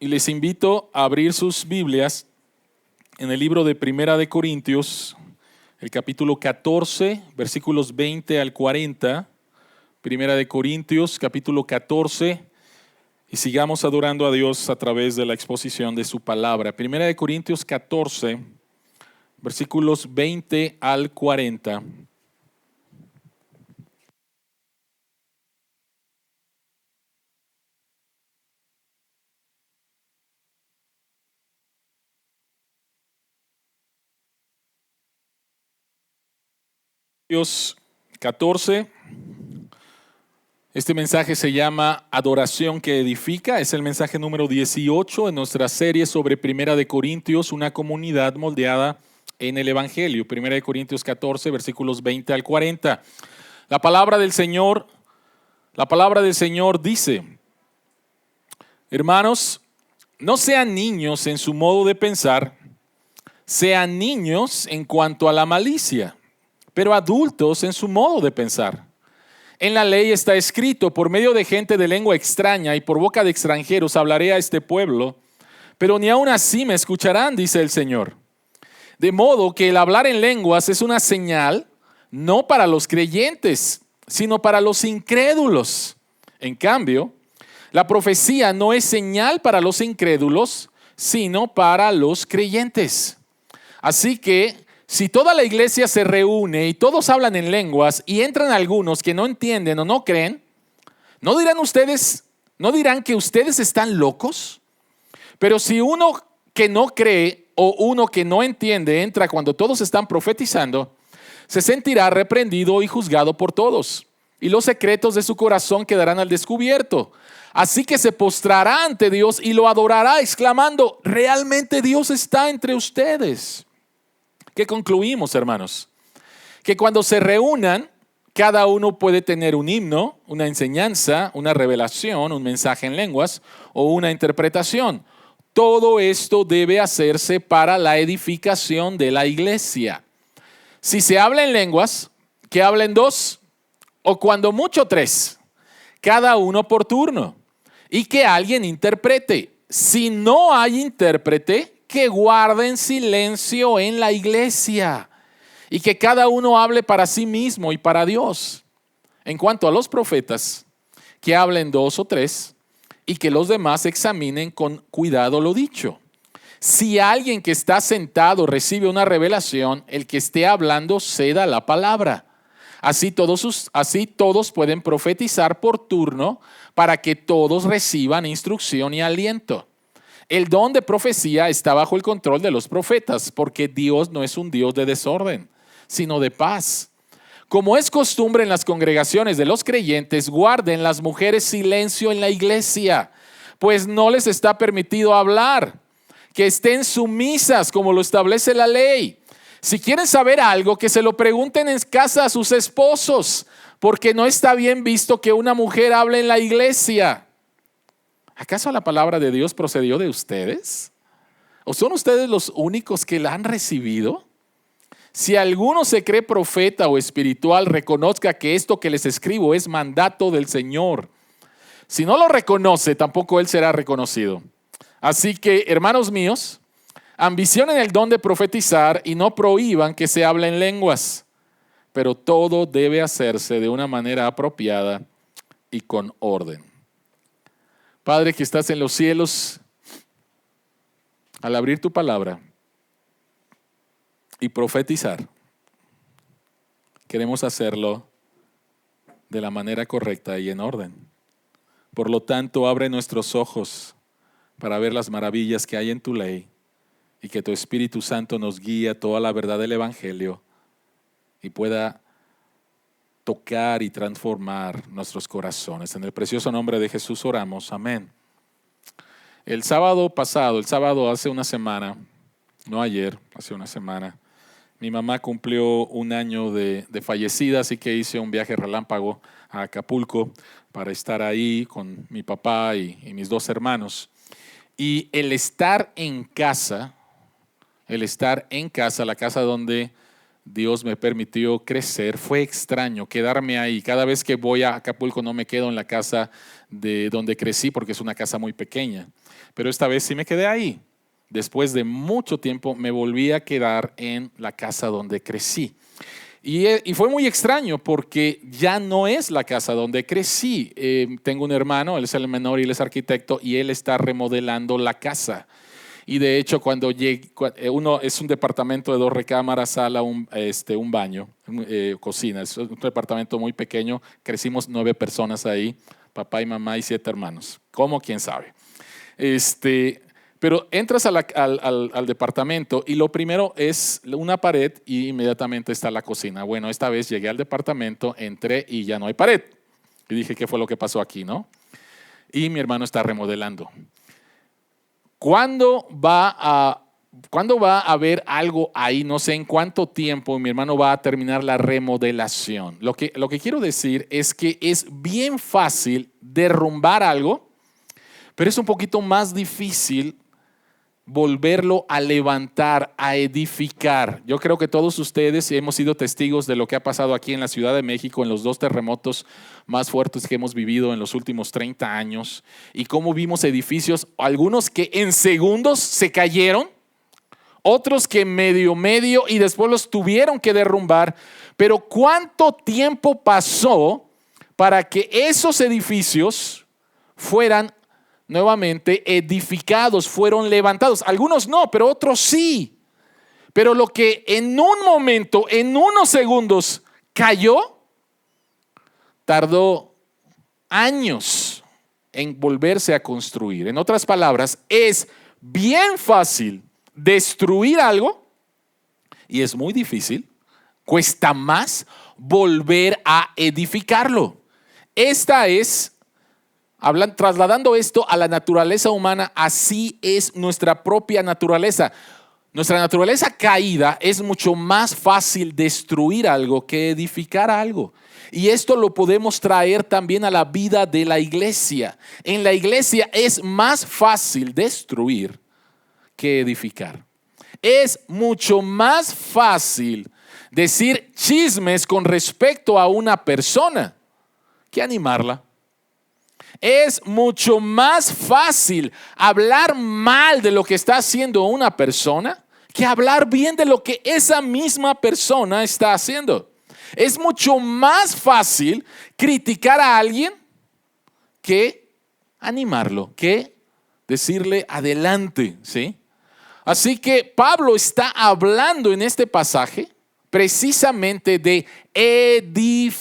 y les invito a abrir sus Biblias en el libro de Primera de Corintios, el capítulo 14, versículos 20 al 40. Primera de Corintios, capítulo 14, y sigamos adorando a Dios a través de la exposición de su palabra. Primera de Corintios 14, versículos 20 al 40. Corintios 14. Este mensaje se llama Adoración que edifica. Es el mensaje número 18 en nuestra serie sobre Primera de Corintios, una comunidad moldeada en el Evangelio. Primera de Corintios 14, versículos 20 al 40. La palabra del Señor dice: hermanos, no sean niños en su modo de pensar, sean niños en cuanto a la malicia, pero adultos en su modo de pensar. En la ley está escrito: por medio de gente de lengua extraña y por boca de extranjeros hablaré a este pueblo, pero ni aun así me escucharán, dice el Señor. De modo que el hablar en lenguas es una señal, no para los creyentes, sino para los incrédulos. En cambio, la profecía no es señal para los incrédulos, sino para los creyentes. Así que, si toda la iglesia se reúne y todos hablan en lenguas y entran algunos que no entienden o no creen, ¿no dirán que ustedes están locos? Pero si uno que no cree o uno que no entiende entra cuando todos están profetizando, se sentirá reprendido y juzgado por todos, y los secretos de su corazón quedarán al descubierto. Así que se postrará ante Dios y lo adorará, exclamando: realmente Dios está entre ustedes. ¿Qué concluimos, hermanos? Que cuando se reúnan, cada uno puede tener un himno, una enseñanza, una revelación, un mensaje en lenguas o una interpretación. Todo esto debe hacerse para la edificación de la iglesia. Si se habla en lenguas, que hablen dos, o cuando mucho tres, cada uno por turno, y que alguien interprete. Si no hay intérprete, que guarden silencio en la iglesia y que cada uno hable para sí mismo y para Dios. En cuanto a los profetas, que hablen dos o tres y que los demás examinen con cuidado lo dicho. Si alguien que está sentado recibe una revelación, el que esté hablando ceda la palabra. Así todos pueden profetizar por turno para que todos reciban instrucción y aliento. El don de profecía está bajo el control de los profetas, porque Dios no es un Dios de desorden, sino de paz. Como es costumbre en las congregaciones de los creyentes, guarden las mujeres silencio en la iglesia, pues no les está permitido hablar. Que estén sumisas como lo establece la ley. Si quieren saber algo, que se lo pregunten en casa a sus esposos, porque no está bien visto que una mujer hable en la iglesia. ¿Acaso la palabra de Dios procedió de ustedes? ¿O son ustedes los únicos que la han recibido? Si alguno se cree profeta o espiritual, reconozca que esto que les escribo es mandato del Señor. Si no lo reconoce, tampoco él será reconocido. Así que, hermanos míos, ambicionen el don de profetizar y no prohíban que se hable en lenguas, pero todo debe hacerse de una manera apropiada y con orden. Padre que estás en los cielos, al abrir tu palabra y profetizar, queremos hacerlo de la manera correcta y en orden. Por lo tanto, abre nuestros ojos para ver las maravillas que hay en tu ley y que tu Espíritu Santo nos guíe a toda la verdad del Evangelio y pueda tocar y transformar nuestros corazones. En el precioso nombre de Jesús oramos. Amén. El sábado hace una semana, no ayer, hace una semana, mi mamá cumplió un año de fallecida, así que hice un viaje relámpago a Acapulco para estar ahí con mi papá y mis dos hermanos. Y el estar en casa, la casa donde Dios me permitió crecer. Fue extraño quedarme ahí. Cada vez que voy a Acapulco no me quedo en la casa de donde crecí porque es una casa muy pequeña. Pero esta vez sí me quedé ahí. Después de mucho tiempo me volví a quedar en la casa donde crecí. Y fue muy extraño porque ya no es la casa donde crecí. Tengo un hermano, él es el menor y él es arquitecto y él está remodelando la casa. Y de hecho cuando llegué, uno es un departamento de 2 recámaras, sala, un baño, cocina. Es un departamento muy pequeño. Crecimos 9 personas ahí, papá y mamá y 7 hermanos. ¿Cómo? ¿Quién sabe? Pero entras al departamento y lo primero es una pared y inmediatamente está la cocina. Bueno, esta vez llegué al departamento, entré y ya no hay pared. Y dije, ¿qué fue lo que pasó aquí, no? Y mi hermano está remodelando. ¿Cuándo va a haber algo ahí? No sé en cuánto tiempo mi hermano va a terminar la remodelación. Lo que quiero decir es que es bien fácil derrumbar algo, pero es un poquito más difícil volverlo a levantar, a edificar. Yo creo que todos ustedes hemos sido testigos de lo que ha pasado aquí en la Ciudad de México en los 2 terremotos más fuertes que hemos vivido en los últimos 30 años y cómo vimos edificios, algunos que en segundos se cayeron, otros que medio y después los tuvieron que derrumbar. Pero ¿cuánto tiempo pasó para que esos edificios fueran nuevamente edificados, fueron levantados? Algunos no, pero otros sí. Pero lo que en un momento, en unos segundos cayó, tardó años en volverse a construir. En otras palabras, es bien fácil destruir algo y es muy difícil, cuesta más volver a edificarlo. Trasladando esto a la naturaleza humana, así es nuestra propia naturaleza. Nuestra naturaleza caída es mucho más fácil destruir algo que edificar algo. Y esto lo podemos traer también a la vida de la iglesia. En la iglesia es más fácil destruir que edificar. Es mucho más fácil decir chismes con respecto a una persona que animarla. Es mucho más fácil hablar mal de lo que está haciendo una persona que hablar bien de lo que esa misma persona está haciendo. Es mucho más fácil criticar a alguien que animarlo, que decirle adelante, ¿sí? Así que Pablo está hablando en este pasaje precisamente de edificar.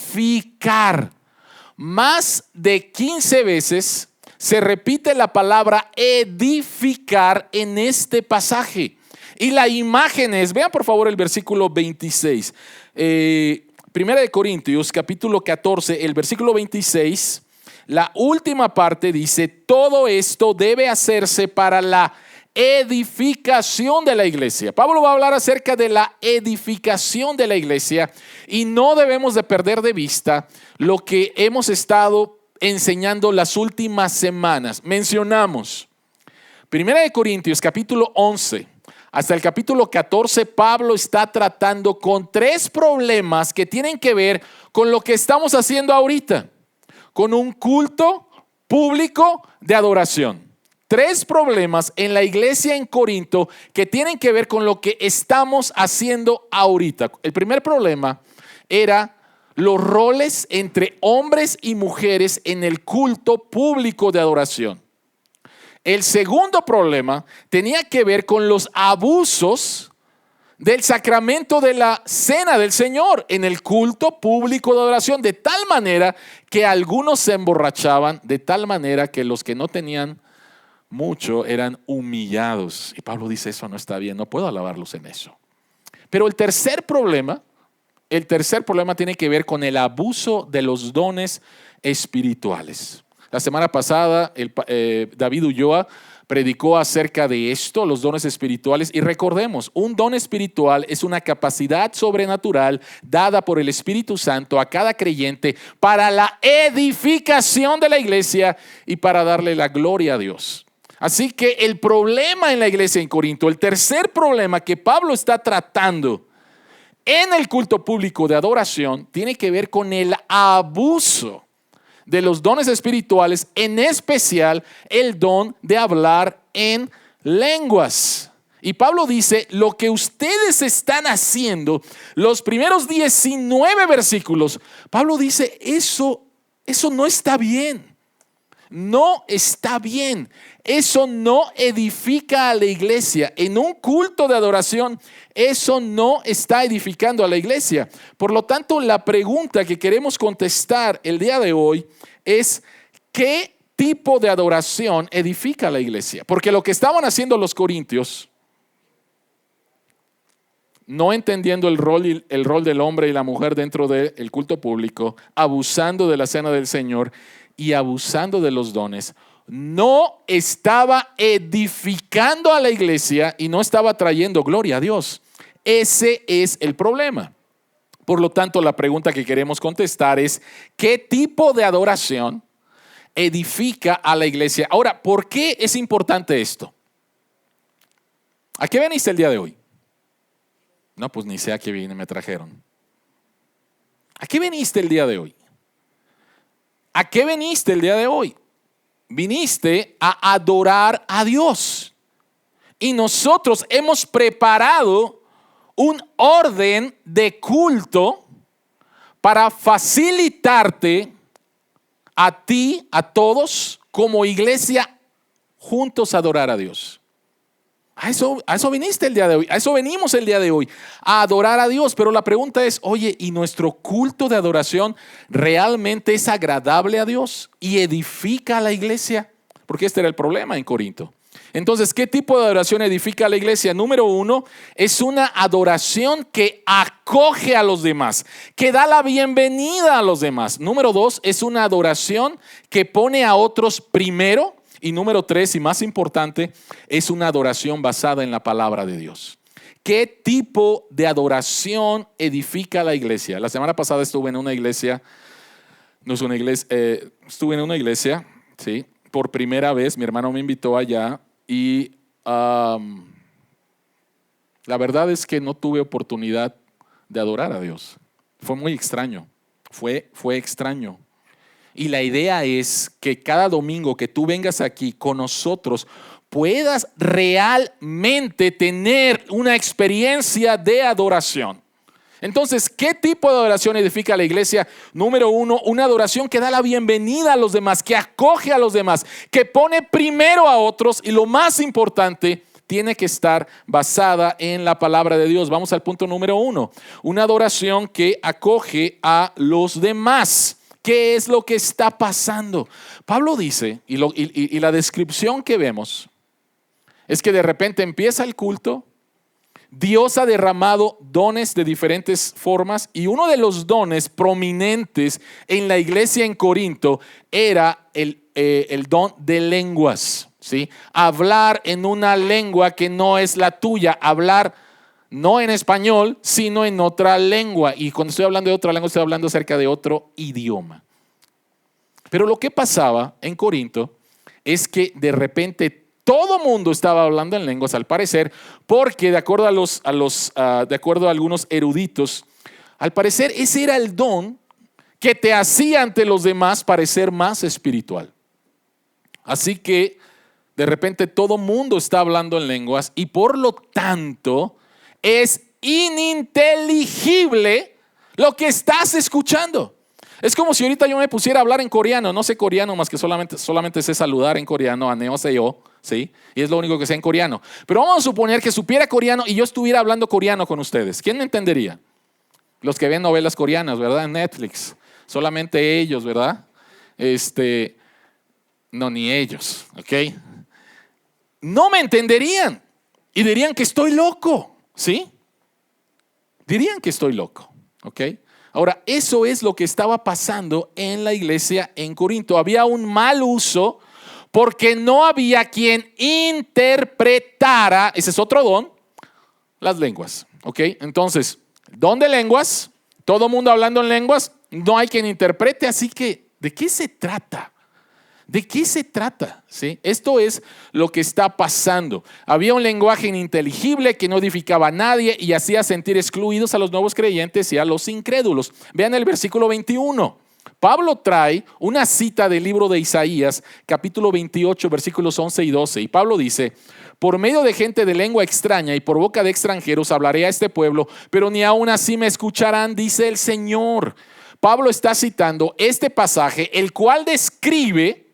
Más de 15 veces se repite la palabra edificar en este pasaje. Y la imagen es, vean por favor el versículo 26. Primera de Corintios, capítulo 14, el versículo 26. La última parte dice, todo esto debe hacerse para la edificación de la iglesia. Pablo va a hablar acerca de la edificación de la iglesia y no debemos de perder de vista lo que hemos estado enseñando las últimas semanas. Mencionamos Primera de Corintios capítulo 11 hasta el capítulo 14. Pablo está tratando con 3 problemas que tienen que ver con lo que estamos haciendo ahorita, con un culto público de adoración. 3 problemas en la iglesia en Corinto que tienen que ver con lo que estamos haciendo ahorita. El primer problema era los roles entre hombres y mujeres en el culto público de adoración. El segundo problema tenía que ver con los abusos del sacramento de la cena del Señor en el culto público de adoración, de tal manera que algunos se emborrachaban, de tal manera que los que no tenían mucho eran humillados. Y Pablo dice, eso no está bien, no puedo alabarlos en eso. Pero el tercer problema tiene que ver con el abuso de los dones espirituales. La semana pasada David Ulloa predicó acerca de esto, los dones espirituales, y recordemos, un don espiritual es una capacidad sobrenatural dada por el Espíritu Santo a cada creyente para la edificación de la iglesia y para darle la gloria a Dios. Así que el problema en la iglesia en Corinto, el tercer problema que Pablo está tratando en el culto público de adoración tiene que ver con el abuso de los dones espirituales, en especial el don de hablar en lenguas. Y Pablo dice, lo que ustedes están haciendo, los primeros 19 versículos, Pablo dice, eso no está bien. No está bien. Eso no edifica a la iglesia. En un culto de adoración, eso no está edificando a la iglesia. Por lo tanto, la pregunta que queremos contestar el día de hoy es, ¿qué tipo de adoración edifica a la iglesia? Porque lo que estaban haciendo los corintios, no entendiendo el rol del hombre y la mujer dentro del culto público, abusando de la cena del Señor y abusando de los dones, no estaba edificando a la iglesia y no estaba trayendo gloria a Dios. Ese es el problema. Por lo tanto, la pregunta que queremos contestar es, ¿qué tipo de adoración edifica a la iglesia? Ahora, ¿por qué es importante esto? ¿A qué veniste el día de hoy? No, pues ni sé a qué vine, me trajeron. ¿A qué viniste el día de hoy? ¿A qué viniste el día de hoy? Viniste a adorar a Dios. Y nosotros hemos preparado un orden de culto para facilitarte a ti, a todos, como iglesia, juntos a adorar a Dios. A eso viniste el día de hoy, a eso venimos el día de hoy, a adorar a Dios. Pero la pregunta es, oye, ¿y nuestro culto de adoración realmente es agradable a Dios y edifica a la iglesia? Porque este era el problema en Corinto. Entonces, ¿qué tipo de adoración edifica a la iglesia? Número uno, es una adoración que acoge a los demás, que da la bienvenida a los demás. Número dos, es una adoración que pone a otros primero. Y número tres, y más importante, es una adoración basada en la palabra de Dios. ¿Qué tipo de adoración edifica la iglesia? La semana pasada estuve en una iglesia, estuve en una iglesia, sí, por primera vez. Mi hermano me invitó allá y la verdad es que no tuve oportunidad de adorar a Dios. Fue muy extraño, fue extraño. Y la idea es que cada domingo que tú vengas aquí con nosotros puedas realmente tener una experiencia de adoración. Entonces, ¿qué tipo de adoración edifica la iglesia? Número uno, una adoración que da la bienvenida a los demás, que acoge a los demás, que pone primero a otros y lo más importante, tiene que estar basada en la palabra de Dios. Vamos al punto número uno, una adoración que acoge a los demás. ¿Qué es lo que está pasando? Pablo dice, y la descripción que vemos es que de repente empieza el culto, Dios ha derramado dones de diferentes formas y uno de los dones prominentes en la iglesia en Corinto era el don de lenguas, ¿sí? Hablar en una lengua que no es la tuya, hablar no en español, sino en otra lengua. Y cuando estoy hablando de otra lengua, estoy hablando acerca de otro idioma. Pero lo que pasaba en Corinto es que de repente todo mundo estaba hablando en lenguas, al parecer, porque de acuerdo a algunos eruditos, al parecer ese era el don que te hacía ante los demás parecer más espiritual. Así que de repente todo mundo está hablando en lenguas y por lo tanto es ininteligible lo que estás escuchando. Es como si ahorita yo me pusiera a hablar en coreano. No sé coreano más que solamente sé saludar en coreano, annyeonghaseyo, ¿sí? Y es lo único que sé en coreano. Pero vamos a suponer que supiera coreano y yo estuviera hablando coreano con ustedes. ¿Quién me entendería? Los que ven novelas coreanas, ¿verdad? En Netflix. Solamente ellos, ¿verdad? No, ni ellos, ¿ok? No me entenderían y dirían que estoy loco, ¿sí? Dirían que estoy loco, ¿ok? Ahora, eso es lo que estaba pasando en la iglesia en Corinto. Había un mal uso porque no había quien interpretara, ese es otro don, las lenguas, ¿ok? Entonces, don de lenguas, todo mundo hablando en lenguas, no hay quien interprete, así que, ¿de qué se trata? ¿De qué se trata? ¿Sí? Esto es lo que está pasando. Había un lenguaje ininteligible que no edificaba a nadie y hacía sentir excluidos a los nuevos creyentes y a los incrédulos. Vean el versículo 21. Pablo trae una cita del libro de Isaías, capítulo 28, versículos 11 y 12. Y Pablo dice: por medio de gente de lengua extraña y por boca de extranjeros hablaré a este pueblo, pero ni aún así me escucharán, dice el Señor. Pablo está citando este pasaje, el cual describe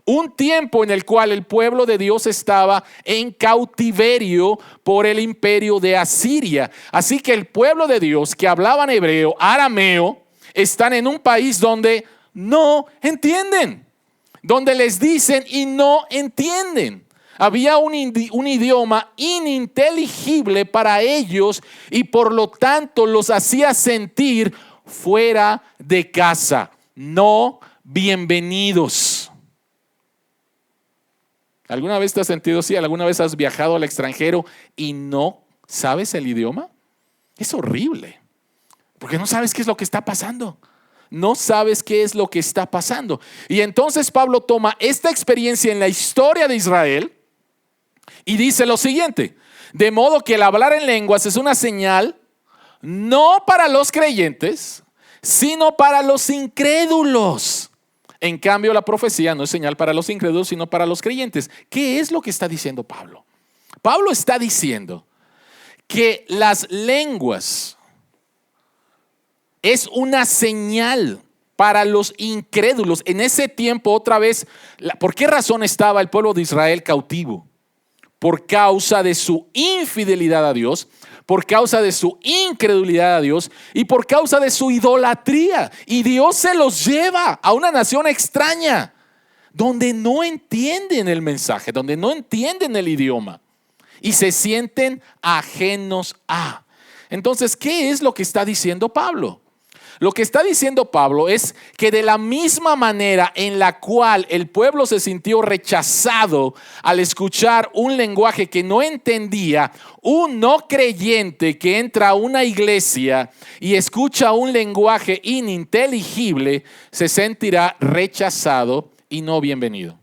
un tiempo en el cual el pueblo de Dios estaba en cautiverio por el imperio de Asiria. Así que el pueblo de Dios que hablaban hebreo, arameo, están en un país donde no entienden, donde les dicen y no entienden. Había un idioma ininteligible para ellos y por lo tanto los hacía sentir fuera de casa, no bienvenidos. ¿Alguna vez te has sentido así? ¿Alguna vez has viajado al extranjero y no sabes el idioma? Es horrible, porque no sabes qué es lo que está pasando. No sabes qué es lo que está pasando. Y entonces Pablo toma esta experiencia en la historia de Israel y dice lo siguiente: de modo que el hablar en lenguas es una señal no para los creyentes, sino para los incrédulos. En cambio, la profecía no es señal para los incrédulos, sino para los creyentes. ¿Qué es lo que está diciendo Pablo? Pablo está diciendo que las lenguas es una señal para los incrédulos. En ese tiempo, otra vez, ¿por qué razón estaba el pueblo de Israel cautivo? Por causa de su infidelidad a Dios, por causa de su incredulidad a Dios y por causa de su idolatría. Y Dios se los lleva a una nación extraña donde no entienden el mensaje, donde no entienden el idioma y se sienten ajenos a. Entonces, ¿qué es lo que está diciendo Pablo? Lo que está diciendo Pablo es que de la misma manera en la cual el pueblo se sintió rechazado al escuchar un lenguaje que no entendía, un no creyente que entra a una iglesia y escucha un lenguaje ininteligible, se sentirá rechazado y no bienvenido.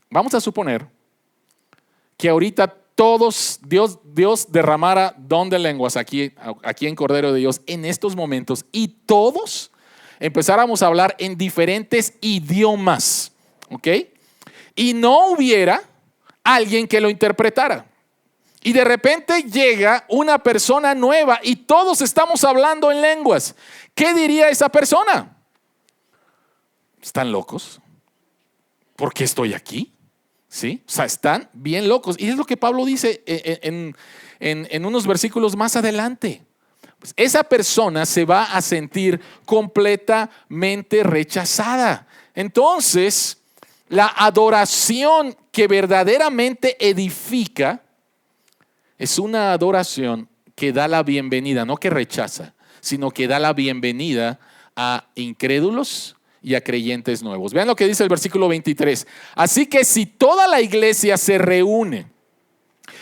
Vamos a suponer que ahorita todos, Dios derramara don de lenguas aquí en Cordero de Dios en estos momentos y todos empezáramos a hablar en diferentes idiomas, ¿ok? Y no hubiera alguien que lo interpretara. Y de repente llega una persona nueva y todos estamos hablando en lenguas. ¿Qué diría esa persona? ¿Están locos? ¿Por qué estoy aquí? ¿Sí? O sea, están bien locos. Y es lo que Pablo dice en unos versículos más adelante. Pues esa persona se va a sentir completamente rechazada. Entonces, la adoración que verdaderamente edifica es una adoración que da la bienvenida, no que rechaza, sino que da la bienvenida a incrédulos y a creyentes nuevos. Vean lo que dice el versículo 23. Así que si toda la iglesia se reúne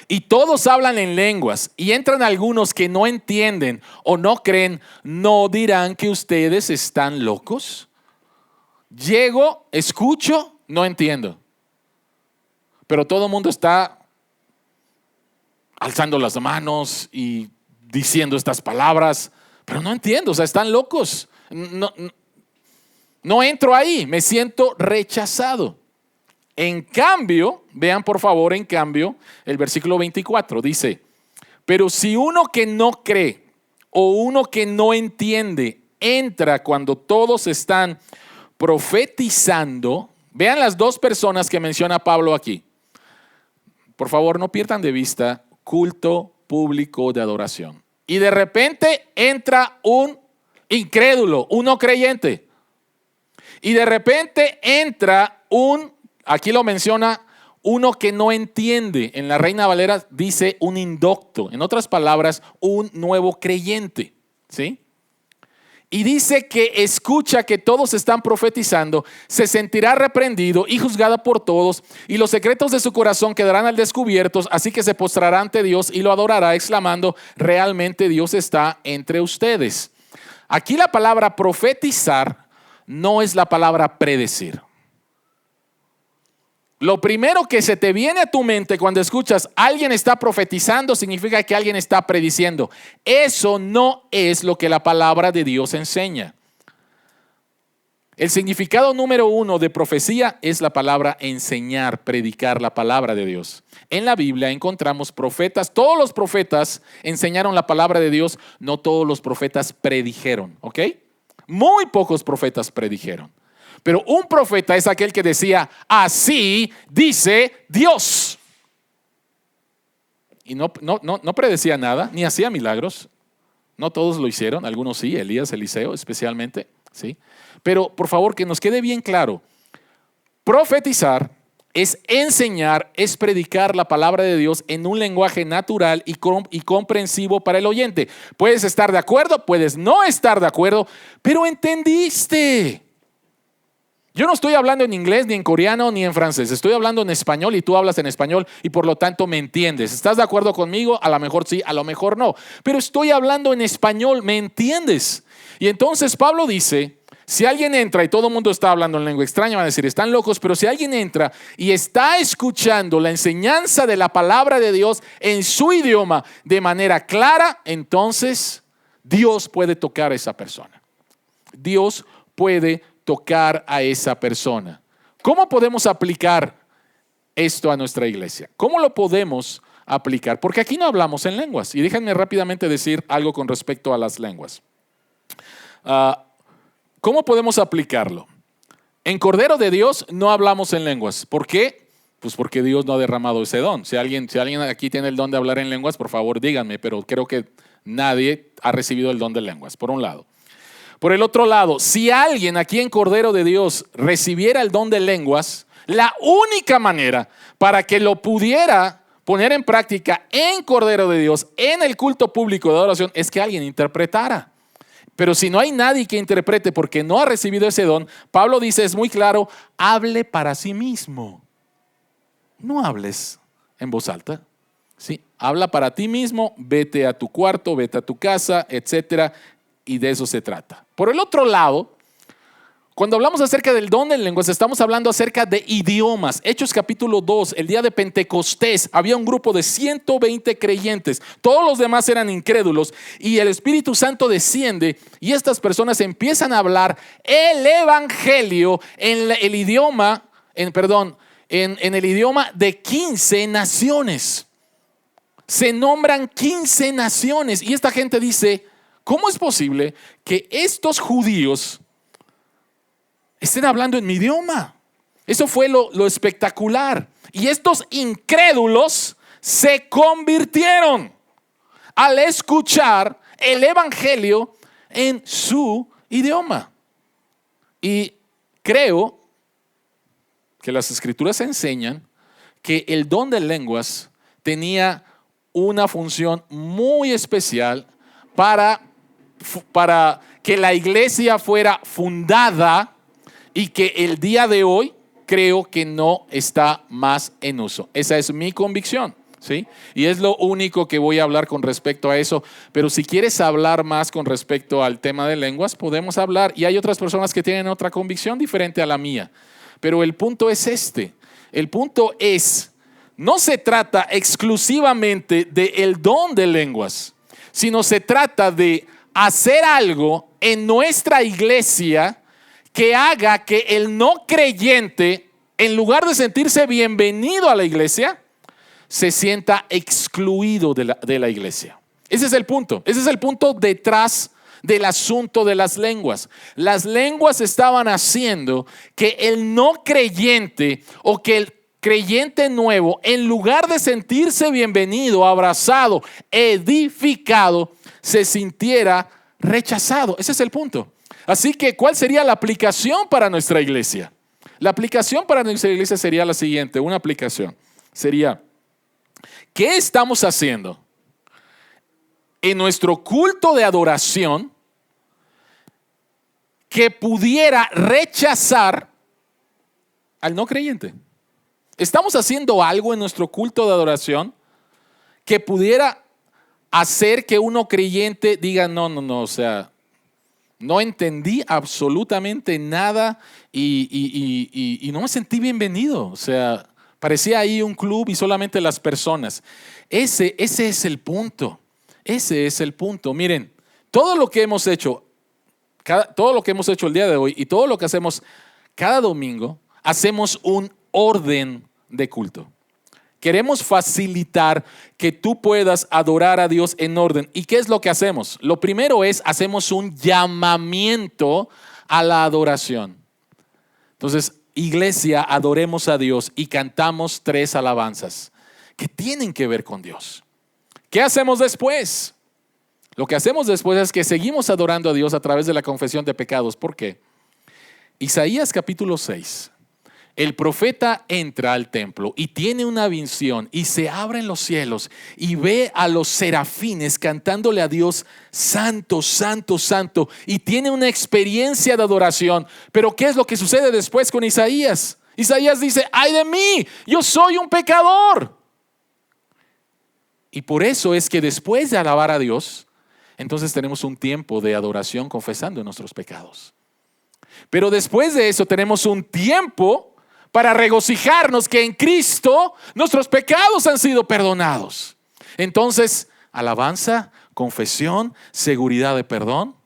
y todos hablan en lenguas y entran algunos que no entienden o no creen, ¿no dirán que ustedes están locos? Llego, escucho, no entiendo. Pero todo el mundo está alzando las manos y diciendo estas palabras, pero no entiendo, o sea, están locos. No entro ahí, me siento rechazado. En cambio, vean por favor, en cambio, el versículo 24 dice: pero si uno que no cree o uno que no entiende entra cuando todos están profetizando, vean las dos personas que menciona Pablo aquí. Por favor, no pierdan de vista culto público de adoración. Y de repente entra un incrédulo, un no creyente. Y de repente entra aquí lo menciona, uno que no entiende. En la Reina Valera dice un indocto. En otras palabras, un nuevo creyente. ¿Sí? Y dice que escucha que todos están profetizando, se sentirá reprendido y juzgado por todos, y los secretos de su corazón quedarán al descubierto, así que se postrará ante Dios y lo adorará, exclamando: realmente Dios está entre ustedes. Aquí la palabra profetizar no es la palabra predecir. Lo primero que se te viene a tu mente cuando escuchas alguien está profetizando significa que alguien está prediciendo. Eso no es lo que la palabra de Dios enseña. El significado número 1 de profecía es la palabra enseñar, predicar la palabra de Dios. En la Biblia encontramos profetas, todos los profetas enseñaron la palabra de Dios, no todos los profetas predijeron, ¿ok? Muy pocos profetas predijeron. Pero un profeta es aquel que decía, así dice Dios. Y no predecía nada, ni hacía milagros. No todos lo hicieron, algunos sí, Elías, Eliseo especialmente, ¿sí? Pero por favor que nos quede bien claro, profetizar es enseñar, es predicar la palabra de Dios en un lenguaje natural y comprensivo para el oyente. Puedes estar de acuerdo, puedes no estar de acuerdo, pero entendiste. Yo no estoy hablando en inglés, ni en coreano, ni en francés. Estoy hablando en español y tú hablas en español y por lo tanto me entiendes. ¿Estás de acuerdo conmigo? A lo mejor sí, a lo mejor no. Pero estoy hablando en español, ¿me entiendes? Y entonces Pablo dice, si alguien entra y todo el mundo está hablando en lengua extraña, van a decir, están locos, pero si alguien entra y está escuchando la enseñanza de la palabra de Dios en su idioma de manera clara, entonces Dios puede tocar a esa persona. Dios puede tocar a esa persona. ¿Cómo podemos aplicar esto a nuestra iglesia? ¿Cómo lo podemos aplicar? Porque aquí no hablamos en lenguas. Y déjenme rápidamente decir algo con respecto a las lenguas. ¿Cómo podemos aplicarlo? En Cordero de Dios no hablamos en lenguas. ¿Por qué? Pues porque Dios no ha derramado ese don. Si alguien aquí tiene el don de hablar en lenguas, por favor díganme, pero creo que nadie ha recibido el don de lenguas, por un lado. Por el otro lado, si alguien aquí en Cordero de Dios recibiera el don de lenguas, la única manera para que lo pudiera poner en práctica en Cordero de Dios, en el culto público de adoración, es que alguien interpretara. Pero si no hay nadie que interprete porque no ha recibido ese don, Pablo dice, es muy claro, hable para sí mismo. No hables en voz alta. ¿Sí? Habla para ti mismo, vete a tu cuarto, vete a tu casa, etcétera. Y de eso se trata. Por el otro lado, cuando hablamos acerca del don de lenguas, estamos hablando acerca de idiomas. Hechos capítulo 2, el día de Pentecostés, había un grupo de 120 creyentes. Todos los demás eran incrédulos y el Espíritu Santo desciende y estas personas empiezan a hablar el evangelio en el idioma, en el idioma de 15 naciones. Se nombran 15 naciones y esta gente dice, ¿cómo es posible que estos judíos estén hablando en mi idioma? Eso fue lo espectacular. Y estos incrédulos se convirtieron al escuchar el evangelio en su idioma. Y creo que las escrituras enseñan que el don de lenguas tenía una función muy especial para que la iglesia fuera fundada y que el día de hoy creo que no está más en uso. Esa es mi convicción, ¿sí? Y es lo único que voy a hablar con respecto a eso. Pero si quieres hablar más con respecto al tema de lenguas, podemos hablar. Y hay otras personas que tienen otra convicción diferente a la mía. Pero el punto es este. El punto es, no se trata exclusivamente del don de lenguas, sino se trata de hacer algo en nuestra iglesia que haga que el no creyente, en lugar de sentirse bienvenido a la iglesia, se sienta excluido de la iglesia. Ese es el punto. Ese es el punto detrás del asunto de las lenguas. Las lenguas estaban haciendo que el no creyente o que el creyente nuevo, en lugar de sentirse bienvenido, abrazado, edificado, se sintiera rechazado. Ese es el punto. Así que, ¿cuál sería la aplicación para nuestra iglesia? La aplicación para nuestra iglesia sería la siguiente. Una aplicación sería, ¿qué estamos haciendo en nuestro culto de adoración que pudiera rechazar al no creyente? ¿Estamos haciendo algo en nuestro culto de adoración que pudiera hacer que uno creyente diga, no, o sea, no entendí absolutamente nada y no me sentí bienvenido? O sea, Parecía ahí un club y solamente las personas. Ese es el punto. Ese es el punto. Miren, todo lo que hemos hecho, todo lo que hemos hecho el día de hoy y todo lo que hacemos cada domingo, hacemos un orden de culto. Queremos facilitar que tú puedas adorar a Dios en orden. ¿Y qué es lo que hacemos? Lo primero es, hacemos un llamamiento a la adoración. Entonces, iglesia, adoremos a Dios y cantamos 3 alabanzas que tienen que ver con Dios. ¿Qué hacemos después? Lo que hacemos después es que seguimos adorando a Dios a través de la confesión de pecados. ¿Por qué? Isaías capítulo 6. El profeta entra al templo y tiene una visión y se abren los cielos y ve a los serafines cantándole a Dios, santo, santo, santo, y tiene una experiencia de adoración. Pero ¿qué es lo que sucede después con Isaías? Isaías dice, ¡ay de mí! Yo soy un pecador. Y por eso es que después de alabar a Dios, entonces tenemos un tiempo de adoración confesando nuestros pecados. Pero después de eso tenemos un tiempo para regocijarnos que en Cristo nuestros pecados han sido perdonados. Entonces, alabanza, confesión, seguridad de perdón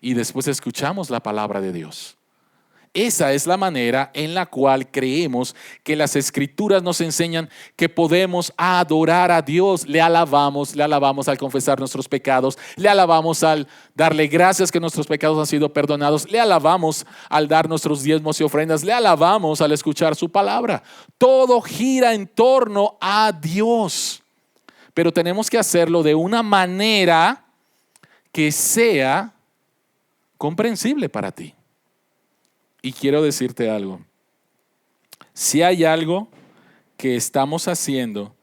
y después escuchamos la palabra de Dios. Esa es la manera en la cual creemos que las Escrituras nos enseñan que podemos adorar a Dios. Le alabamos al confesar nuestros pecados, le alabamos al darle gracias que nuestros pecados han sido perdonados, le alabamos al dar nuestros diezmos y ofrendas, le alabamos al escuchar su palabra. Todo gira en torno a Dios, pero tenemos que hacerlo de una manera que sea comprensible para ti. Y quiero decirte algo. Si hay algo que estamos haciendo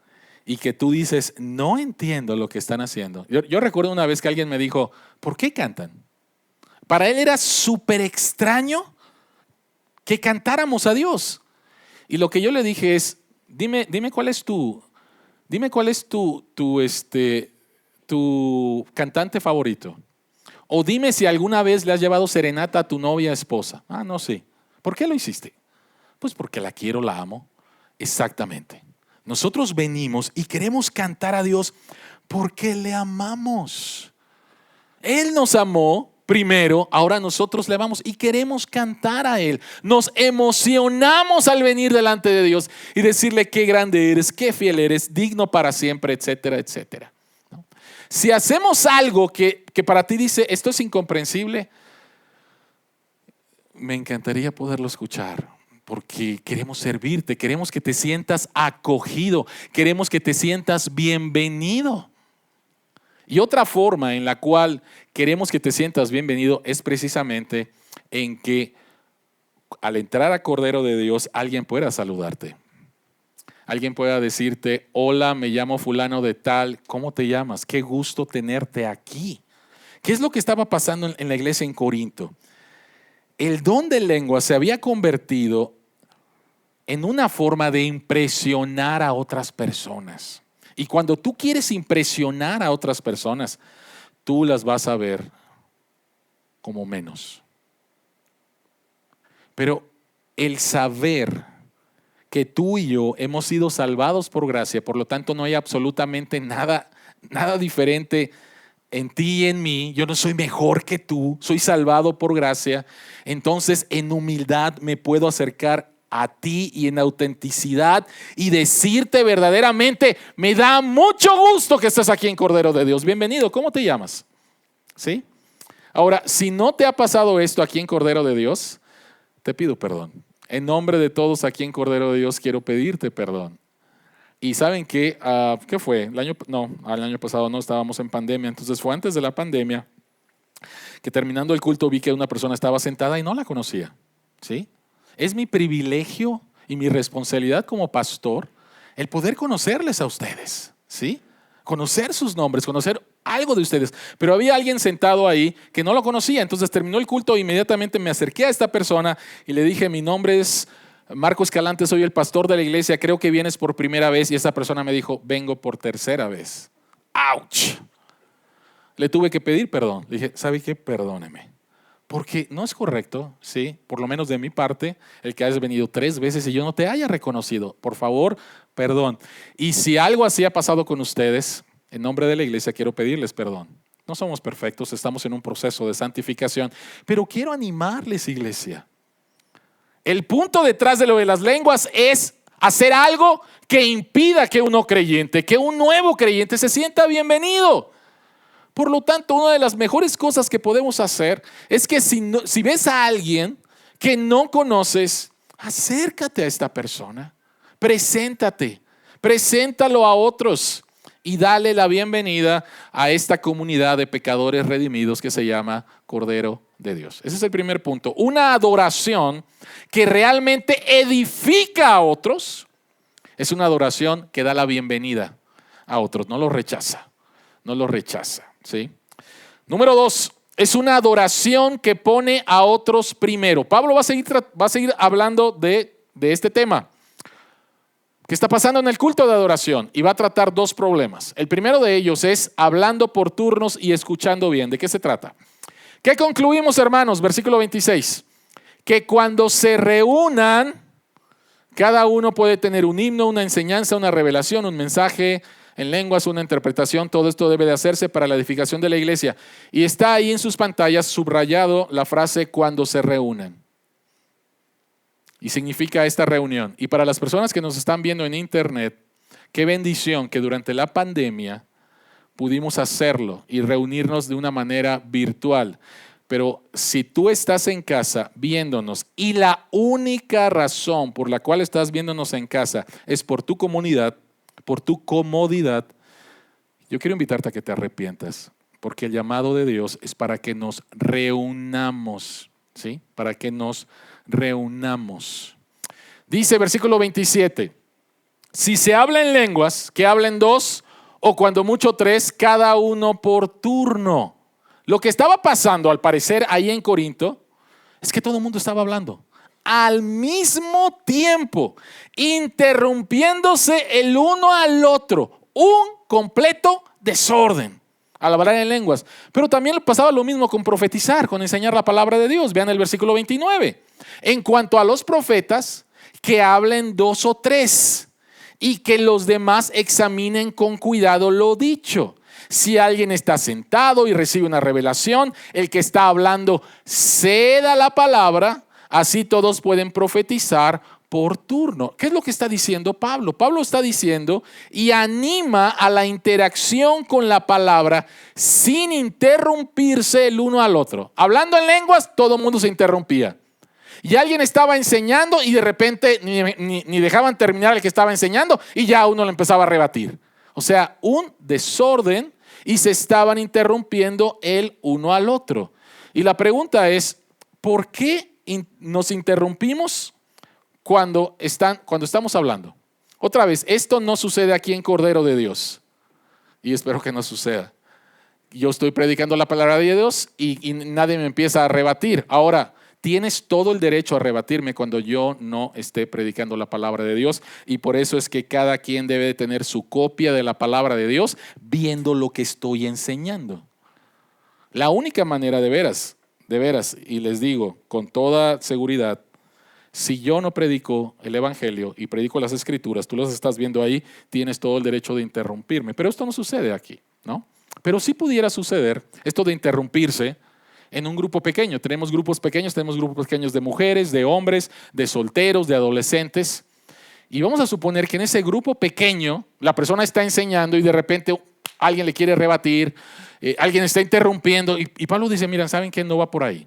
y que tú dices, no entiendo lo que están haciendo. Yo recuerdo una vez que alguien me dijo, ¿por qué cantan? Para él era súper extraño que cantáramos a Dios. Y lo que yo le dije es, dime cuál es tu cantante favorito. O dime si alguna vez le has llevado serenata a tu novia esposa. Ah, no sé. ¿Por qué lo hiciste? Pues porque la quiero, la amo. Exactamente. Nosotros venimos y queremos cantar a Dios porque le amamos. Él nos amó primero, ahora nosotros le amamos y queremos cantar a Él. Nos emocionamos al venir delante de Dios y decirle qué grande eres, qué fiel eres, digno para siempre, etcétera, etcétera. Si hacemos algo que para ti dice, esto es incomprensible, me encantaría poderlo escuchar, porque queremos servirte, queremos que te sientas acogido, queremos que te sientas bienvenido. Y otra forma en la cual queremos que te sientas bienvenido es precisamente en que al entrar a Cordero de Dios, alguien pueda saludarte. Alguien pueda decirte, hola, me llamo fulano de tal, ¿cómo te llamas? Qué gusto tenerte aquí. ¿Qué es lo que estaba pasando en la iglesia en Corinto? El don de lengua se había convertido en una forma de impresionar a otras personas. Y cuando tú quieres impresionar a otras personas, tú las vas a ver como menos. Pero el saber que tú y yo hemos sido salvados por gracia, por lo tanto no hay absolutamente nada diferente en ti y en mí. Yo no soy mejor que tú, soy salvado por gracia. Entonces en humildad me puedo acercar a ti y en autenticidad y decirte verdaderamente, me da mucho gusto que estés aquí en Cordero de Dios. Bienvenido, ¿cómo te llamas? ¿Sí? Ahora, si no te ha pasado esto aquí en Cordero de Dios, te pido perdón. En nombre de todos aquí en Cordero de Dios quiero pedirte perdón. Y ¿saben qué? ¿Qué fue? El año pasado no estábamos en pandemia, entonces fue antes de la pandemia que terminando el culto vi que una persona estaba sentada y no la conocía. ¿Sí? Es mi privilegio y mi responsabilidad como pastor el poder conocerles a ustedes. ¿Sí? Conocer sus nombres, conocer algo de ustedes. Pero había alguien sentado ahí que no lo conocía. Entonces terminó el culto e inmediatamente me acerqué a esta persona y le dije, mi nombre es Marco Escalante, soy el pastor de la iglesia, creo que vienes por primera vez. Y esa persona me dijo, vengo por tercera vez. ¡Auch! Le tuve que pedir perdón. Le dije, ¿sabe qué? Perdóneme. Porque no es correcto, ¿sí? Por lo menos de mi parte, el que hayas venido 3 veces y yo no te haya reconocido. Por favor, perdón. Y si algo así ha pasado con ustedes, en nombre de la iglesia quiero pedirles perdón. No somos perfectos, estamos en un proceso de santificación, pero quiero animarles, iglesia. El punto detrás de lo de las lenguas es hacer algo que impida que un no creyente, que un nuevo creyente se sienta bienvenido. Por lo tanto, una de las mejores cosas que podemos hacer es que si ves a alguien que no conoces, acércate a esta persona, preséntalo a otros y dale la bienvenida a esta comunidad de pecadores redimidos que se llama Cordero de Dios. Ese es el primer punto. Una adoración que realmente edifica a otros es una adoración que da la bienvenida a otros, no los rechaza, ¿sí? Número 2, es una adoración que pone a otros primero. Pablo va a seguir hablando de este tema. ¿Qué está pasando en el culto de adoración? Y va a tratar 2 problemas. El primero de ellos es hablando por turnos y escuchando bien. ¿De qué se trata? ¿Qué concluimos, hermanos? Versículo 26. Que cuando se reúnan, cada uno puede tener un himno, una enseñanza, una revelación, un mensaje en lenguas, una interpretación. Todo esto debe de hacerse para la edificación de la iglesia. Y está ahí en sus pantallas subrayado la frase cuando se reúnan. Y significa esta reunión. Y para las personas que nos están viendo en internet, qué bendición que durante la pandemia pudimos hacerlo y reunirnos de una manera virtual. Pero si tú estás en casa viéndonos y la única razón por la cual estás viéndonos en casa es por tu comunidad, por tu comodidad, yo quiero invitarte a que te arrepientas, porque el llamado de Dios es para que nos reunamos, ¿sí? Para que nos reunamos. Dice versículo 27, si se habla en lenguas, que hablen 2 o cuando mucho 3, cada uno por turno. Lo que estaba pasando al parecer ahí en Corinto es que todo el mundo estaba hablando al mismo tiempo, interrumpiéndose el uno al otro, un completo desorden al hablar en lenguas. Pero también pasaba lo mismo con profetizar, con enseñar la palabra de Dios. Vean el versículo 29. En cuanto a los profetas, que hablen 2 o 3 y que los demás examinen con cuidado lo dicho. Si alguien está sentado y recibe una revelación, el que está hablando ceda la palabra, así todos pueden profetizar por turno. ¿Qué es lo que está diciendo Pablo? Pablo está diciendo y anima a la interacción con la palabra sin interrumpirse el uno al otro. Hablando en lenguas, todo el mundo se interrumpía. Y alguien estaba enseñando y de repente ni dejaban terminar el que estaba enseñando y ya uno le empezaba a rebatir. O sea, un desorden y se estaban interrumpiendo el uno al otro. Y la pregunta es, ¿por qué nos interrumpimos cuando estamos hablando? Otra vez, esto no sucede aquí en Cordero de Dios. Y espero que no suceda. Yo estoy predicando la palabra de Dios y nadie me empieza a rebatir. Ahora, tienes todo el derecho a rebatirme cuando yo no esté predicando la palabra de Dios, y por eso es que cada quien debe de tener su copia de la palabra de Dios viendo lo que estoy enseñando. La única manera de veras, y les digo con toda seguridad, si yo no predico el evangelio y predico las escrituras, tú las estás viendo ahí, tienes todo el derecho de interrumpirme. Pero esto no sucede aquí, ¿no? Pero sí pudiera suceder esto de interrumpirse en un grupo pequeño. Tenemos grupos pequeños de mujeres, de hombres, de solteros, de adolescentes. Y vamos a suponer que en ese grupo pequeño la persona está enseñando y de repente alguien le quiere rebatir, alguien está interrumpiendo. Y Pablo dice, mira, ¿saben qué? No va por ahí.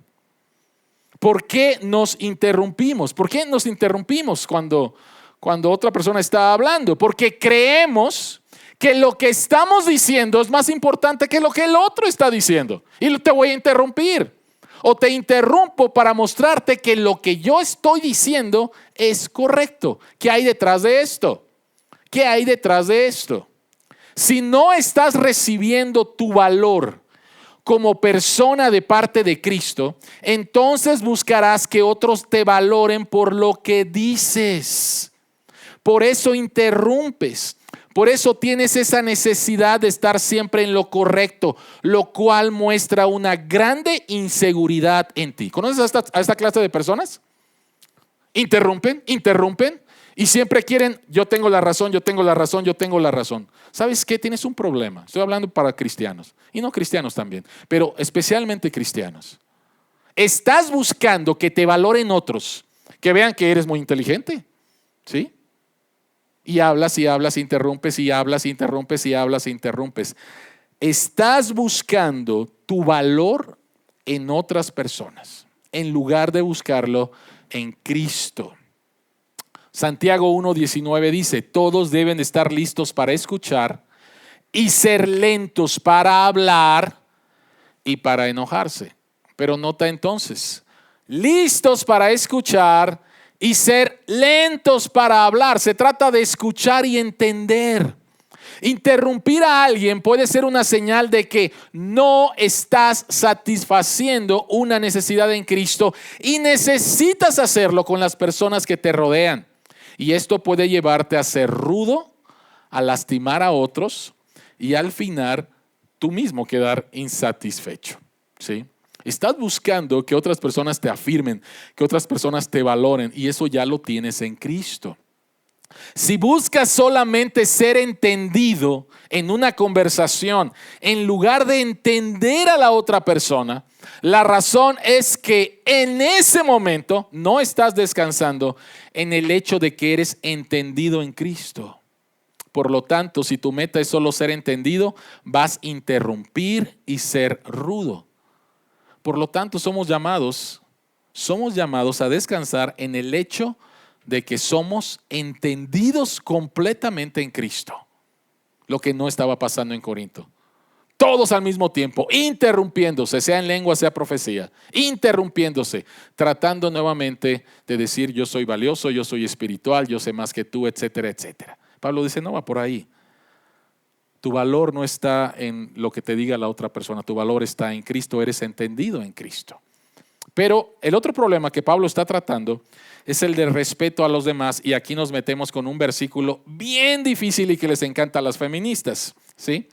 ¿Por qué nos interrumpimos? ¿Por qué nos interrumpimos cuando otra persona está hablando? Porque creemos que lo que estamos diciendo es más importante que lo que el otro está diciendo. Y te voy a interrumpir. O te interrumpo para mostrarte que lo que yo estoy diciendo es correcto. ¿Qué hay detrás de esto? ¿Qué hay detrás de esto? Si no estás recibiendo tu valor como persona de parte de Cristo, entonces buscarás que otros te valoren por lo que dices. Por eso interrumpes. Por eso tienes esa necesidad de estar siempre en lo correcto, lo cual muestra una grande inseguridad en ti. ¿Conoces a esta clase de personas? Interrumpen y siempre quieren, yo tengo la razón. ¿Sabes qué? Tienes un problema. Estoy hablando para cristianos y no cristianos también, pero especialmente cristianos. Estás buscando que te valoren otros, que vean que eres muy inteligente, ¿sí? Y hablas, interrumpes, y hablas, interrumpes, y hablas, interrumpes. Estás buscando tu valor en otras personas, en lugar de buscarlo en Cristo. Santiago 1:19 dice, todos deben estar listos para escuchar y ser lentos para hablar y para enojarse. Pero nota entonces, listos para escuchar y ser lentos para hablar. Se trata de escuchar y entender. Interrumpir a alguien puede ser una señal de que no estás satisfaciendo una necesidad en Cristo y necesitas hacerlo con las personas que te rodean. Y esto puede llevarte a ser rudo, a lastimar a otros y al final tú mismo quedar insatisfecho, ¿sí? Estás buscando que otras personas te afirmen, que otras personas te valoren, y eso ya lo tienes en Cristo. Si buscas solamente ser entendido en una conversación, en lugar de entender a la otra persona, la razón es que en ese momento no estás descansando en el hecho de que eres entendido en Cristo. Por lo tanto, si tu meta es solo ser entendido, vas a interrumpir y ser rudo. Por lo tanto, somos llamados a descansar en el hecho de que somos entendidos completamente en Cristo. Lo que no estaba pasando en Corinto. Todos al mismo tiempo, interrumpiéndose, sea en lengua, sea profecía, interrumpiéndose, tratando nuevamente de decir yo soy valioso, yo soy espiritual, yo sé más que tú, etcétera, etcétera. Pablo dice, no va por ahí. Tu valor no está en lo que te diga la otra persona, tu valor está en Cristo, eres entendido en Cristo. Pero el otro problema que Pablo está tratando es el del respeto a los demás, y aquí nos metemos con un versículo bien difícil y que les encanta a las feministas, ¿sí?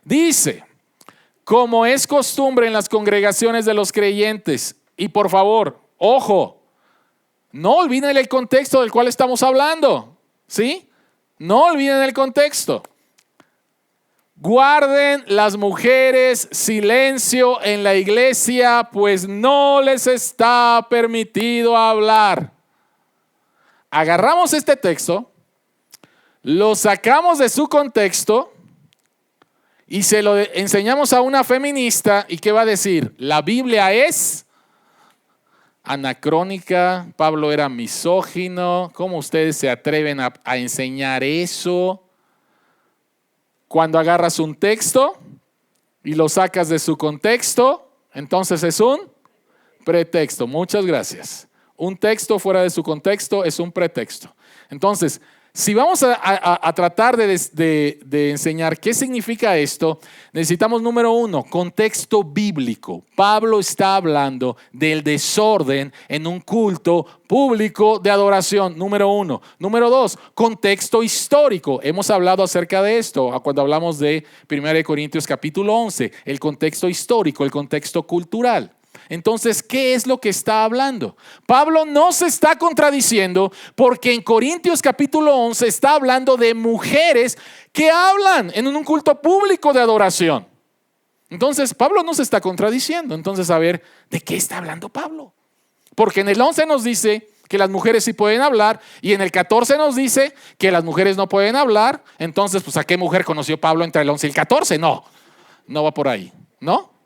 Dice, como es costumbre en las congregaciones de los creyentes, y por favor, ojo, no olviden el contexto del cual estamos hablando, ¿sí? No olviden el contexto. Guarden las mujeres silencio en la iglesia, pues no les está permitido hablar. Agarramos este texto, lo sacamos de su contexto y se lo enseñamos a una feminista. ¿Y qué va a decir? La Biblia es anacrónica, Pablo era misógino. ¿Cómo ustedes se atreven a enseñar eso? Cuando agarras un texto y lo sacas de su contexto, entonces es un pretexto. Muchas gracias. Un texto fuera de su contexto es un pretexto. Entonces, si vamos a tratar de enseñar qué significa esto, necesitamos, número uno, contexto bíblico. Pablo está hablando del desorden en un culto público de adoración, número uno. Número dos, contexto histórico. Hemos hablado acerca de esto cuando hablamos de 1 Corintios capítulo 11, el contexto histórico, el contexto cultural. Entonces, ¿qué es lo que está hablando? Pablo no se está contradiciendo, porque en Corintios capítulo 11 está hablando de mujeres que hablan en un culto público de adoración. Entonces, Pablo no se está contradiciendo. Entonces, a ver, ¿de qué está hablando Pablo? Porque en el 11 nos dice que las mujeres sí pueden hablar, y en el 14 nos dice que las mujeres no pueden hablar. Entonces, pues, ¿a qué mujer conoció Pablo entre el 11 y el 14? No va por ahí, ¿no?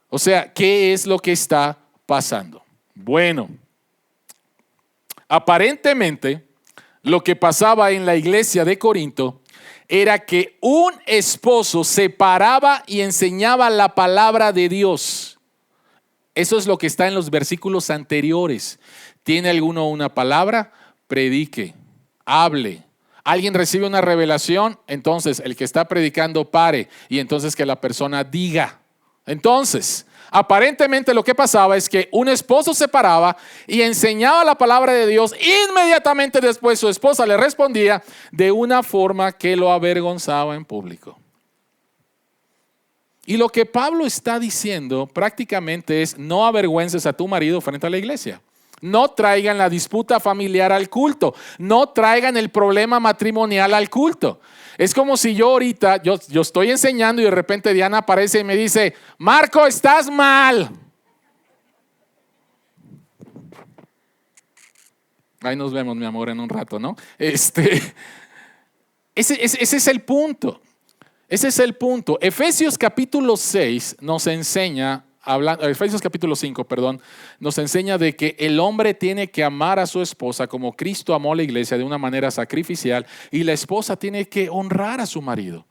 O sea, ¿qué es lo que está pasando? Bueno, aparentemente lo que pasaba en la iglesia de Corinto era que un esposo se paraba y enseñaba la palabra de Dios. Eso es lo que está en los versículos anteriores. ¿Tiene alguno una palabra? Predique, hable. Alguien recibe una revelación, entonces el que está predicando pare y entonces que la persona diga. Entonces, aparentemente lo que pasaba es que un esposo se paraba y enseñaba la palabra de Dios. Inmediatamente después su esposa le respondía de una forma que lo avergonzaba en público. Y lo que Pablo está diciendo prácticamente es: no avergüences a tu marido frente a la iglesia. No traigan la disputa familiar al culto. No traigan el problema matrimonial al culto. Es como si yo ahorita, yo estoy enseñando y de repente Diana aparece y me dice: Marco, estás mal. Ahí nos vemos, mi amor, en un rato, ¿no? Ese es el punto. Ese es el punto. Efesios capítulo 6 nos enseña, Efesios capítulo 5, perdón, nos enseña de que el hombre tiene que amar a su esposa como Cristo amó a la iglesia de una manera sacrificial, y la esposa tiene que honrar a su marido.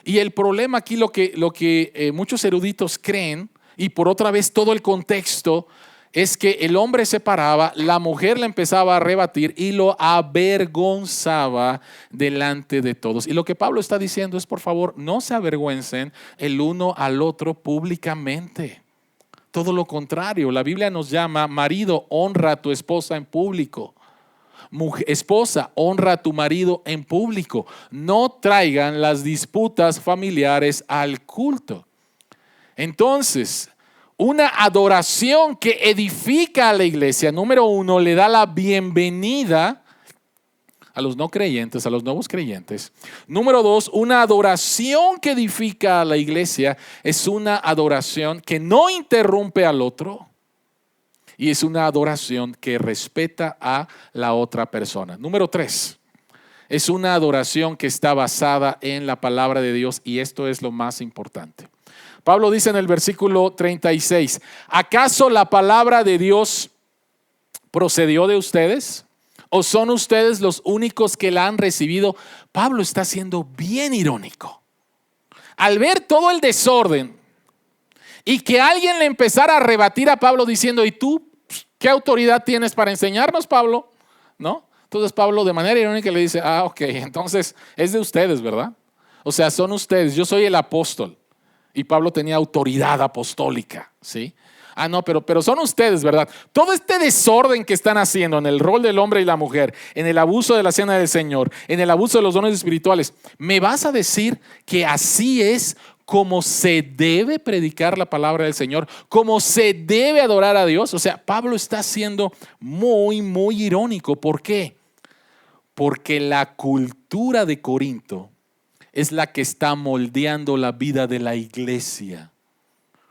Y el problema aquí, lo que muchos eruditos creen, y por otra vez todo el contexto, es que el hombre se paraba, la mujer le empezaba a rebatir y lo avergonzaba delante de todos. Y lo que Pablo está diciendo es: por favor, no se avergüencen el uno al otro públicamente. Todo lo contrario, la Biblia nos llama: marido, honra a tu esposa en público. Esposa, honra a tu marido en público. No traigan las disputas familiares al culto. Entonces, una adoración que edifica a la iglesia, número uno, le da la bienvenida a los no creyentes, a los nuevos creyentes. Número dos, una adoración que edifica a la iglesia es una adoración que no interrumpe al otro, y es una adoración que respeta a la otra persona. Número tres, es una adoración que está basada en la palabra de Dios, y esto es lo más importante. Pablo dice en el versículo 36, ¿acaso la palabra de Dios procedió de ustedes? ¿O son ustedes los únicos que la han recibido? Pablo está siendo bien irónico. Al ver todo el desorden y que alguien le empezara a rebatir a Pablo diciendo: ¿y tú qué autoridad tienes para enseñarnos, Pablo? ¿No? Entonces Pablo de manera irónica le dice: ok, entonces es de ustedes, ¿verdad? O sea, son ustedes, yo soy el apóstol. Y Pablo tenía autoridad apostólica, ¿sí? No, pero son ustedes, ¿verdad? Todo este desorden que están haciendo en el rol del hombre y la mujer, en el abuso de la cena del Señor, en el abuso de los dones espirituales, ¿me vas a decir que así es como se debe predicar la palabra del Señor, como se debe adorar a Dios? O sea, Pablo está siendo muy, muy irónico. ¿Por qué? Porque la cultura de Corinto es la que está moldeando la vida de la iglesia.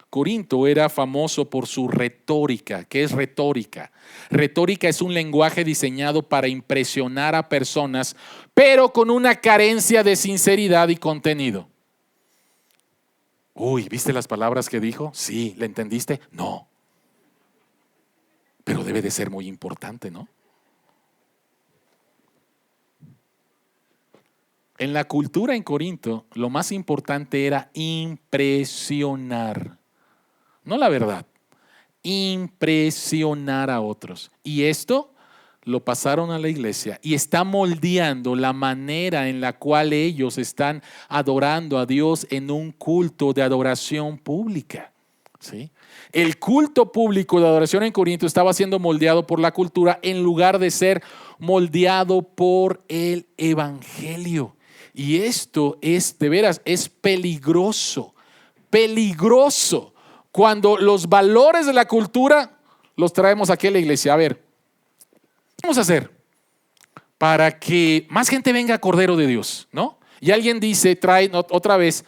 Corinto era famoso por su retórica. ¿Qué es retórica? Retórica es un lenguaje diseñado para impresionar a personas, pero con una carencia de sinceridad y contenido. Uy, ¿viste las palabras que dijo? Sí. ¿Le entendiste? No. Pero debe de ser muy importante, ¿no? En la cultura en Corinto, lo más importante era impresionar. No la verdad, impresionar a otros. Y esto lo pasaron a la iglesia y está moldeando la manera en la cual ellos están adorando a Dios en un culto de adoración pública, ¿sí? El culto público de adoración en Corinto estaba siendo moldeado por la cultura en lugar de ser moldeado por el evangelio. Y esto es, de veras, es peligroso, peligroso. Cuando los valores de la cultura los traemos aquí a la iglesia. A ver, ¿qué vamos a hacer para que más gente venga a Cordero de Dios? ¿No? Y alguien dice, trae otra vez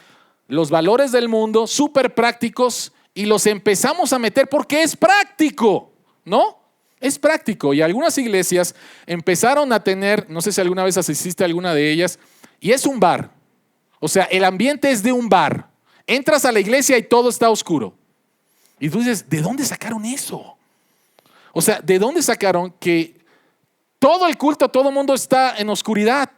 los valores del mundo, súper prácticos, y los empezamos a meter porque es práctico, ¿no? Es práctico. Y algunas iglesias empezaron a tener, no sé si alguna vez asististe a alguna de ellas, y es un bar. O sea, el ambiente es de un bar. Entras a la iglesia y todo está oscuro. Y tú dices, ¿de dónde sacaron eso? O sea, ¿de dónde sacaron que todo el culto, todo el mundo está en oscuridad?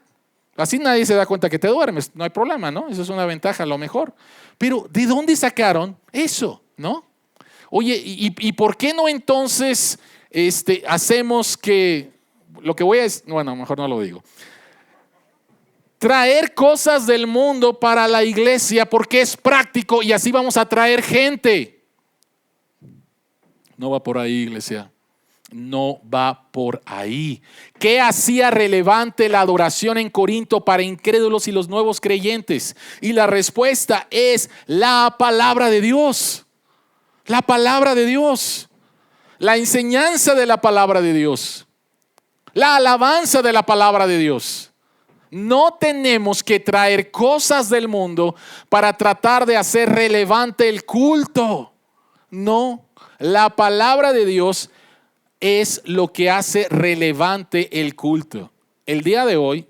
Así nadie se da cuenta que te duermes. No hay problema, ¿no? Eso es una ventaja a lo mejor. Pero ¿de dónde sacaron eso? ¿No? Oye, ¿y por qué no entonces hacemos que lo que voy a... Bueno, mejor no lo digo. traer cosas del mundo para la iglesia porque es práctico y así vamos a traer gente. No va por ahí, iglesia. No va por ahí. ¿Qué hacía relevante la adoración en Corinto para incrédulos y los nuevos creyentes? Y la respuesta es la palabra de Dios. La palabra de Dios. La enseñanza de la palabra de Dios. La alabanza de la palabra de Dios. No tenemos que traer cosas del mundo para tratar de hacer relevante el culto. No, la palabra de Dios es lo que hace relevante el culto. El día de hoy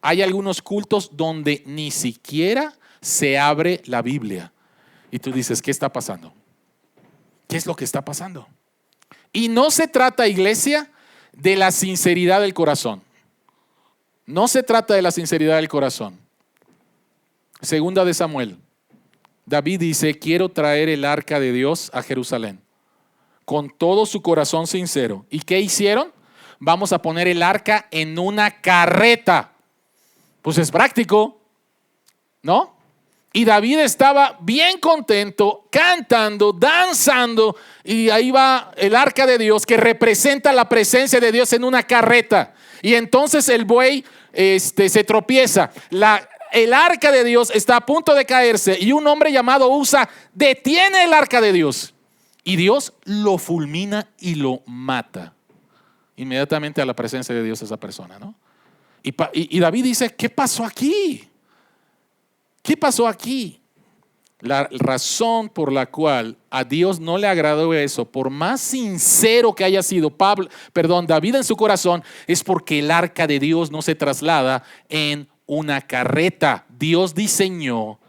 hay algunos cultos donde ni siquiera se abre la Biblia. Y tú dices, ¿qué está pasando? ¿Qué es lo que está pasando? Y no se trata, iglesia, de la sinceridad del corazón. No se trata de la sinceridad del corazón. Segunda de Samuel. David dice, quiero traer el arca de Dios a Jerusalén. Con todo su corazón sincero. ¿Y qué hicieron? Vamos a poner el arca en una carreta. Pues es práctico, ¿no? Y David estaba bien contento, cantando, danzando. Y ahí va el arca de Dios que representa la presencia de Dios en una carreta. Y entonces el buey se tropieza. El arca de Dios está a punto de caerse. Y un hombre llamado Usa detiene el arca de Dios. Y Dios lo fulmina y lo mata. Inmediatamente a la presencia de Dios esa persona, ¿no? Y David dice, ¿qué pasó aquí? ¿Qué pasó aquí? La razón por la cual a Dios no le agradó eso, por más sincero que haya sido David en su corazón, es porque el arca de Dios no se traslada en una carreta. Dios diseñó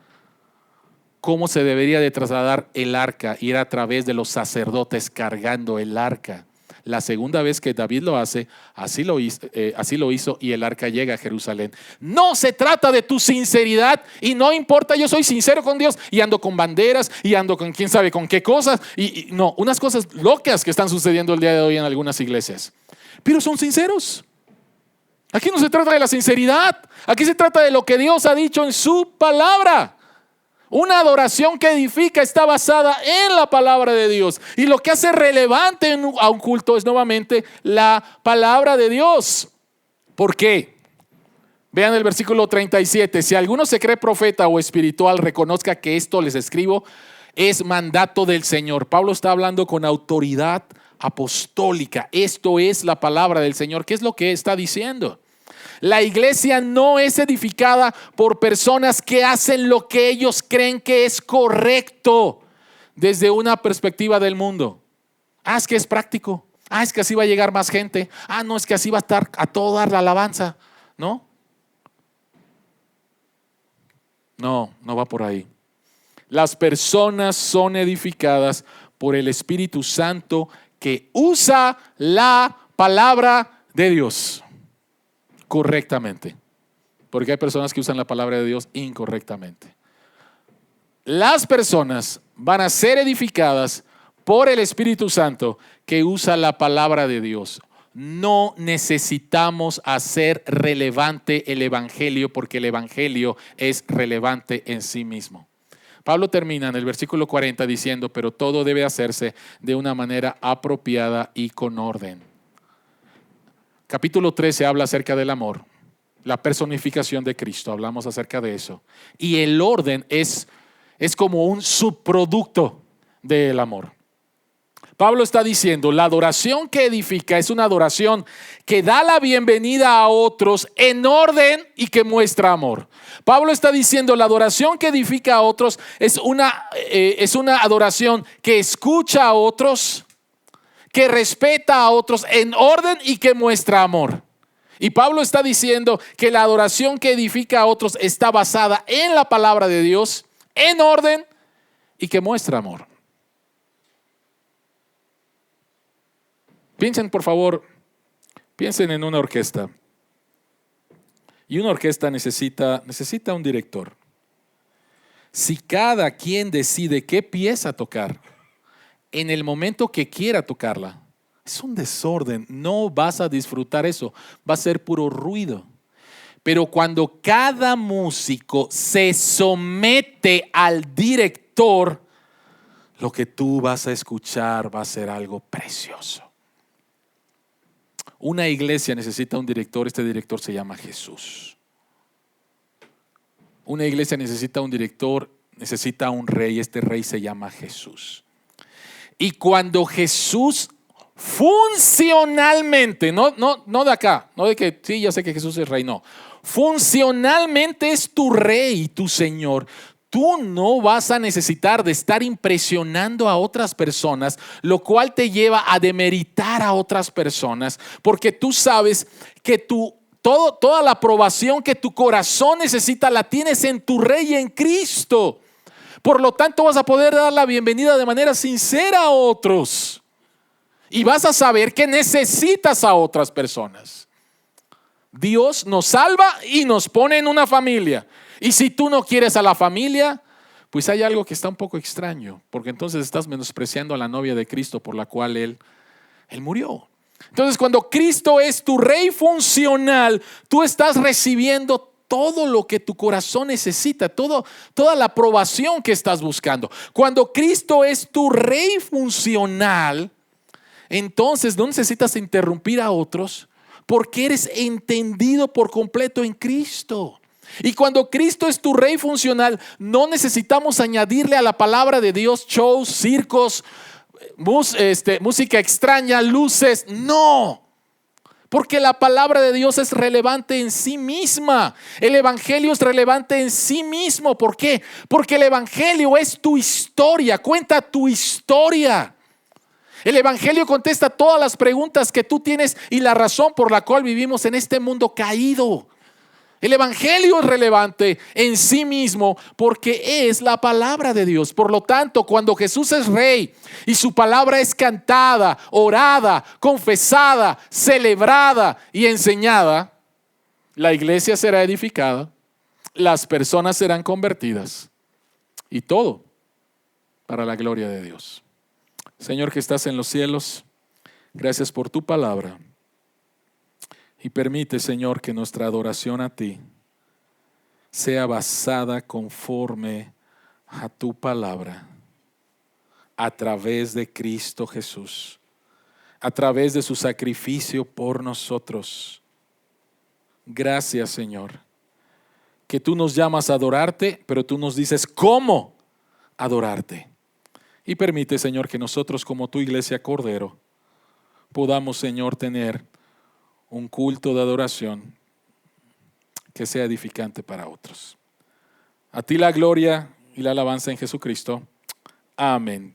cómo se debería de trasladar el arca y era a través de los sacerdotes cargando el arca. La segunda vez que David lo hace, así lo hizo y el arca llega a Jerusalén. No se trata de tu sinceridad y no importa, yo soy sincero con Dios y ando con banderas y ando con quién sabe con qué cosas. No, unas cosas locas que están sucediendo el día de hoy en algunas iglesias. Pero son sinceros. Aquí no se trata de la sinceridad, aquí se trata de lo que Dios ha dicho en su palabra. Una adoración que edifica está basada en la palabra de Dios. Y lo que hace relevante a un culto es nuevamente la palabra de Dios. ¿Por qué? Vean el versículo 37. Si alguno se cree profeta o espiritual, reconozca que esto les escribo es mandato del Señor. Pablo está hablando con autoridad apostólica. Esto es la palabra del Señor. ¿Qué es lo que está diciendo? La iglesia no es edificada por personas que hacen lo que ellos creen que es correcto desde una perspectiva del mundo. Es que es práctico. Es que así va a llegar más gente. No, es que así va a estar a todo dar la alabanza. No va por ahí. Las personas son edificadas por el Espíritu Santo que usa la palabra de Dios correctamente, porque hay personas que usan la palabra de Dios incorrectamente. Las personas van a ser edificadas por el Espíritu Santo que usa la palabra de Dios. No necesitamos hacer relevante el Evangelio porque el Evangelio es relevante en sí mismo. Pablo termina en el versículo 40 diciendo, pero todo debe hacerse de una manera apropiada y con orden. Capítulo 13 habla acerca del amor, la personificación de Cristo, hablamos acerca de eso. Y el orden es como un subproducto del amor. Pablo está diciendo, la adoración que edifica es una adoración que da la bienvenida a otros en orden y que muestra amor. Pablo está diciendo, la adoración que edifica a otros es una adoración que escucha a otros, que respeta a otros en orden y que muestra amor. Y Pablo está diciendo que la adoración que edifica a otros está basada en la palabra de Dios, en orden y que muestra amor. Piensen, por favor, piensen en una orquesta. Y una orquesta necesita un director. Si cada quien decide qué pieza tocar, en el momento que quiera tocarla, es un desorden, no vas a disfrutar eso, va a ser puro ruido. Pero cuando cada músico se somete al director, lo que tú vas a escuchar va a ser algo precioso. Una iglesia necesita un director, este director se llama Jesús. Una iglesia necesita un director, necesita un rey, este rey se llama Jesús. Y cuando Jesús funcionalmente, no de acá, no de que sí, ya sé que Jesús es rey, no. Funcionalmente es tu rey y tu Señor. Tú no vas a necesitar de estar impresionando a otras personas, lo cual te lleva a demeritar a otras personas, porque tú sabes que toda la aprobación que tu corazón necesita la tienes en tu Rey y en Cristo. Por lo tanto, vas a poder dar la bienvenida de manera sincera a otros y vas a saber que necesitas a otras personas. Dios nos salva y nos pone en una familia. Y si tú no quieres a la familia, pues hay algo que está un poco extraño, porque entonces estás menospreciando a la novia de Cristo por la cual Él murió. Entonces, cuando Cristo es tu rey funcional, tú estás recibiendo todo lo que tu corazón necesita, toda la aprobación que estás buscando. Cuando Cristo es tu rey funcional, entonces no necesitas interrumpir a otros porque eres entendido por completo en Cristo. Y cuando Cristo es tu rey funcional, no necesitamos añadirle a la palabra de Dios shows, circos, música extraña, luces. No, porque la palabra de Dios es relevante en sí misma. El evangelio es relevante en sí mismo. ¿Por qué? Porque el evangelio es tu historia, cuenta tu historia. El evangelio contesta todas las preguntas que tú tienes y la razón por la cual vivimos en este mundo caído. El evangelio es relevante en sí mismo porque es la palabra de Dios. Por lo tanto, cuando Jesús es rey y su palabra es cantada, orada, confesada, celebrada y enseñada, la iglesia será edificada, las personas serán convertidas y todo para la gloria de Dios. Señor que estás en los cielos, gracias por tu palabra. Y permite, Señor, que nuestra adoración a ti sea basada conforme a tu palabra, a través de Cristo Jesús, a través de su sacrificio por nosotros. Gracias, Señor, que tú nos llamas a adorarte, pero tú nos dices cómo adorarte. Y permite, Señor, que nosotros como tu iglesia Cordero podamos, Señor, tener un culto de adoración que sea edificante para otros. A ti la gloria y la alabanza en Jesucristo. Amén.